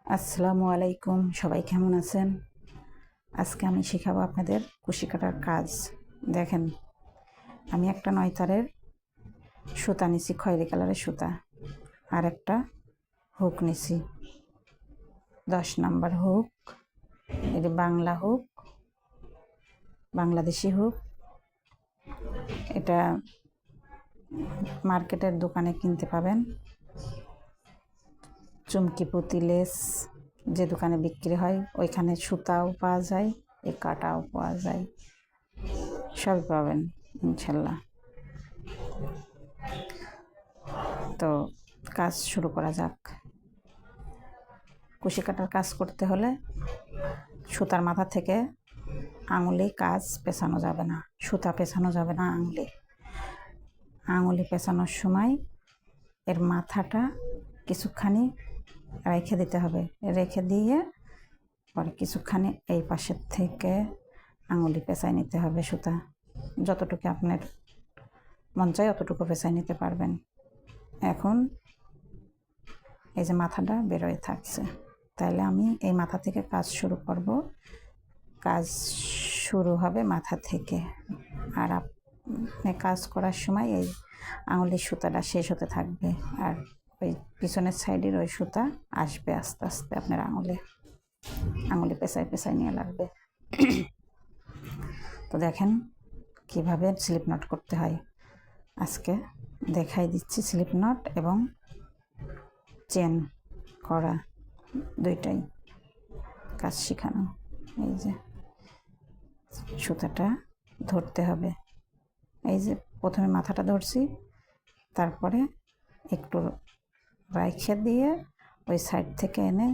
আসসালামু আলাইকুম, সবাই কেমন আছেন? আজকে আমি শেখাবো আপনাদের কুশি কাটার কাজ। দেখেন, আমি একটা 9 তারের সুতা নিছি, খয়েরি কালারের সুতা, আর একটা হুক নিছি 10 নাম্বার হুক। এটি বাংলা হুক, বাংলাদেশি হুক। এটা মার্কেটের দোকানে কিনতে পাবেন। চুমকি পুঁতি লেস যে দোকানে বিক্রি হয় ওইখানে সুতাও পাওয়া যায়, এই কাটাও পাওয়া যায়, সবই পাবেন ইনশাল্লাহ। তো কাজ শুরু করা যাক। কুশি কাটার কাজ করতে হলে সুতার মাথা থেকে আঙুলে কাজ পেছানো যাবে না, সুতা পেছানো যাবে না আঙুলি পেছানোর সময় এর মাথাটা কিছুখানি রেখে দিতে হবে। রেখে দিয়ে পরে কিছুখানি এই পাশের থেকে আঙুলি পেঁচাই নিতে হবে। সুতা যতটুকু আপনার মন চায় অতটুকু পেঁচাই নিতে পারবেন। এখন এই যে মাথাটা বেরোয় থাকছে, তাইলে আমি এই মাথা থেকে কাজ শুরু করব। কাজ শুরু হবে মাথা থেকে, আর আপনি কাজ করার সময় এই আঙুলের সুতাটা শেষ হতে থাকবে, আর ওই পিছনের সাইডের ওই সুতা আসবে আস্তে আস্তে আপনার আঙুলে পেঁচায় পেঁচায় নিয়ে লাগবে। তো দেখেন কিভাবে স্লিপ নট করতে হয়, আজকে দেখাই দিচ্ছি। স্লিপ নট এবং চেন করা দুইটাই কাজ শেখানো। এই যে সুতাটা ধরতে হবে, এই যে প্রথমে মাথাটা ধরছি, তারপরে একটু রাইখে দিয়ে ওই সাইড থেকে এনে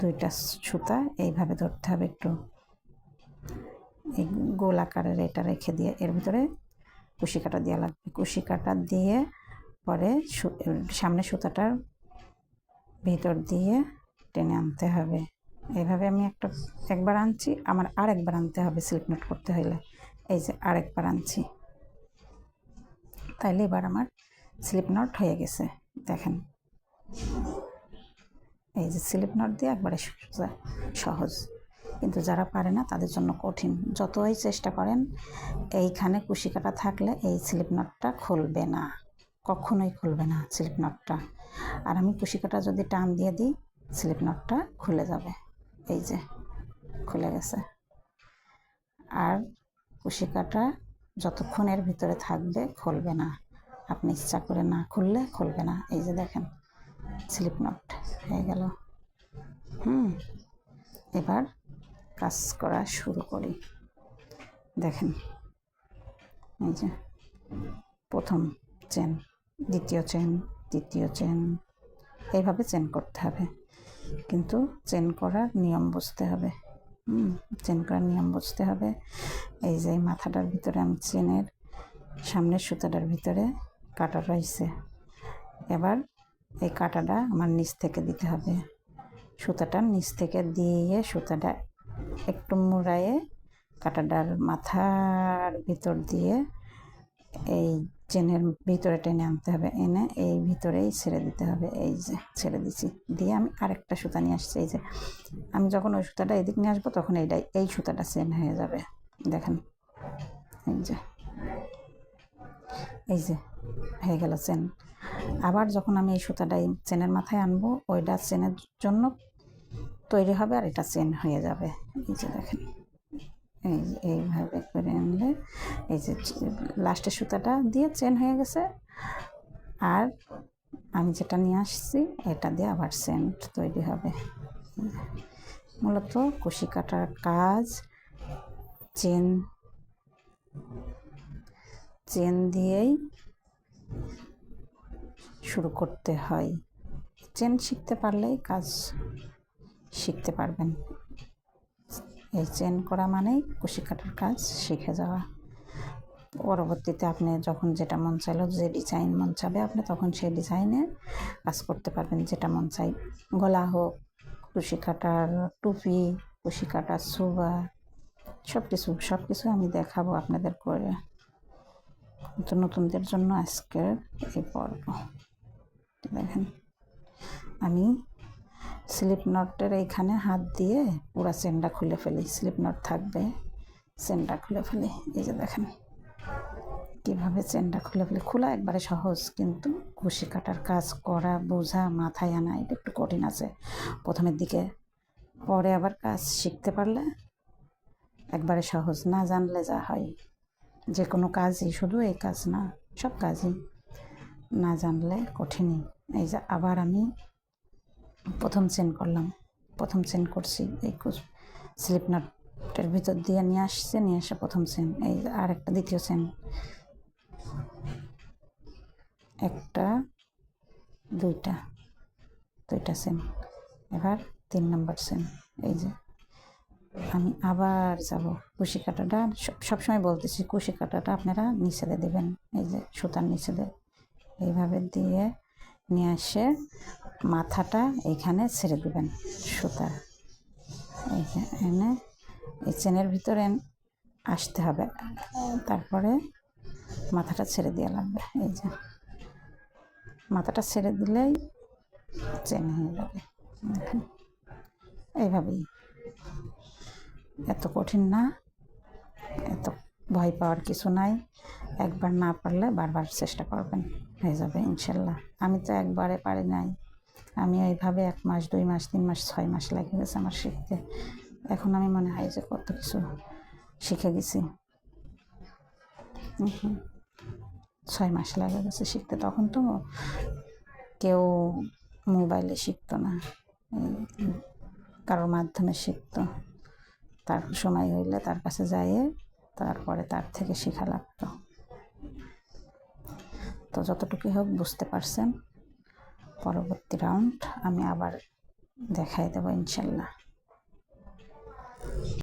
দুইটা সুতা এইভাবে ধরতে হবে, একটু এই গোল আকারের এটা রেখে দিয়ে এর ভিতরে কুশি কাটা দেওয়া লাগবে। কুশি কাটা দিয়ে পরে সামনে সুতাটার ভিতর দিয়ে টেনে আনতে হবে। এইভাবে আমি একবার আনছি, আমার আরেকবার আনতে হবে স্লিপ নট করতে হলে। এই যে আরেকবার আনছি, তাইলে এবার আমার স্লিপ নট হয়ে গেছে। দেখেন, এই যে স্লিপ নট দিয়ে একবারে সহজ, কিন্তু যারা পারে না তাদের জন্য কঠিন। যতই চেষ্টা করেন এইখানে কুশি কাটা থাকলে এই স্লিপ নটটা খুলবে না, কখনোই খুলবে না স্লিপ নটটা। আর আমি কুশি কাটা যদি টান দিয়ে দিই স্লিপ নটটা খুলে যাবে। এই যে খুলে গেছে। আর কুশি কাটা যতক্ষণ এর ভিতরে থাকবে খুলবে না, আপনি ইচ্ছা করে না খুললে খুলবে না। এই যে দেখেন স্লিপ নট হয়ে গেল। এবার কাজ করা শুরু করি। দেখেন, এই যে প্রথম চেন, দ্বিতীয় চেন, তৃতীয় চেন, এইভাবে চেন করতে হবে। কিন্তু চেন করার নিয়ম বুঝতে হবে। চেন করার নিয়ম বুঝতে হবে। এই যে মাথাটার ভিতরে আমি চেনের সামনের সুতাটার ভিতরে কাটা রয়েছে, এবার এই কাটাটা আমার নিচ থেকে দিতে হবে। সুতাটার নিচ থেকে দিয়ে সুতাটা একটু মুড়ায়ে কাটাটার মাথার ভিতর দিয়ে এই চেনের ভিতরে টেনে আনতে হবে, এনে এই ভিতরেই ছেড়ে দিতে হবে। এই যে ছেড়ে দিচ্ছি, দিয়ে আমি আরেকটা সুতা নিয়ে আসছি। এই যে আমি যখন ওই সুতাটা এদিক নিয়ে আসবো তখন এই সুতাটা চেন হয়ে যাবে। দেখেন, এই যে হয়ে গেল চেন। আবার যখন আমি এই সুতাটা এই চেনের মাথায় আনবো, ওইটা চেনের জন্য তৈরি হবে আর এটা চেন হয়ে যাবে। এই যে দেখেন, এইভাবে করে আনলে এই যে লাস্টের সুতাটা দিয়ে চেন হয়ে গেছে, আর আমি যেটা নিয়ে আসছি এটা দিয়ে আবার চেন তৈরি হবে। মূলত কুশি কাটার কাজ চেন দিয়েই শুরু করতে হয়। চেন শিখতে পারলেই কাজ শিখতে পারবেন। এই চেন করা মানেই কুশি কাটার কাজ শিখে যাওয়া। পরবর্তীতে আপনি যখন যেটা মন চাইলো, যে ডিজাইন মন চাবে আপনি তখন সেই ডিজাইনে কাজ করতে পারবেন, যেটা মন চাই। গলা হোক, কুশি কাটার টুপি, কুশি কাটার সুবা, সব কিছু আমি দেখাবো আপনাদের করে। তো নতুনদের জন্য আজকের এই পর্ব। দেখেন, আমি স্লিপ নটের এইখানে হাত দিয়ে পুরো চেনটা খুলে ফেলি, স্লিপ নট থাকবে, চেনটা খুলে ফেলি। এই যে দেখেন কীভাবে চেনটা খুলে ফেলি। খোলা একবারে সহজ, কিন্তু কুশি কাটার কাজ করা, বোঝা, মাথায় আনা এটা একটু কঠিন আছে প্রথমের দিকে। পরে আবার কাজ শিখতে পারলে একবারে সহজ। না জানলে যা হয়, যে কোনো কাজই, শুধু এই কাজ না, সব কাজই না জানলে কঠিনই। এই যে আবার আমি প্রথম চেন করলাম, প্রথম চেন করছি, এই স্লিপ নটের ভিতর দিয়ে নিয়ে আসছে, নিয়ে আসে প্রথম চেন। এই আর একটা দ্বিতীয় চেন, একটা, দুইটা চেন। এবার 3 নম্বর চেন। এই যে আমি আবার যাব কুশি কাটাটা, সবসময় বলতেছি কুশি কাটাটা আপনারা নিচে দেবেন, এই যে সুতার নিচে এইভাবে দিয়ে নিয়ে আসে মাথাটা এইখানে ছেড়ে দেবেন সুতা, এই যে এনে এই চেনের ভিতরে আসতে হবে, তারপরে মাথাটা ছেড়ে দেওয়া লাগবে। এই যে মাথাটা ছেড়ে দিলেই চেন হয়ে যাবে। দেখেন এইভাবেই, এত কঠিন না, এত ভয় পাওয়ার কিছু নাই। একবার না পারলে বারবার চেষ্টা করবেন, হয়ে যাবে ইনশাল্লাহ। আমি তো একবারে পারি নাই, আমি এইভাবে 1 মাস, 2 মাস, 3 মাস, 6 মাস লেগে গেছে আমার শিখতে। এখন আমি মনে হয় যে কত কিছু শিখে গেছি। 6 মাস লেগে গেছে শিখতে। তখন তো কেউ মোবাইলে শিখতো না, কারোর মাধ্যমে শিখতো। তার সময় হইলে তার কাছে যাইয়ে তারপরে তার থেকে শেখা লাগতো। তো যতটুকু হোক বুঝতে পারছেন। পরবর্তী রাউন্ড আমি আবার দেখাই দেবো ইনশাল্লাহ।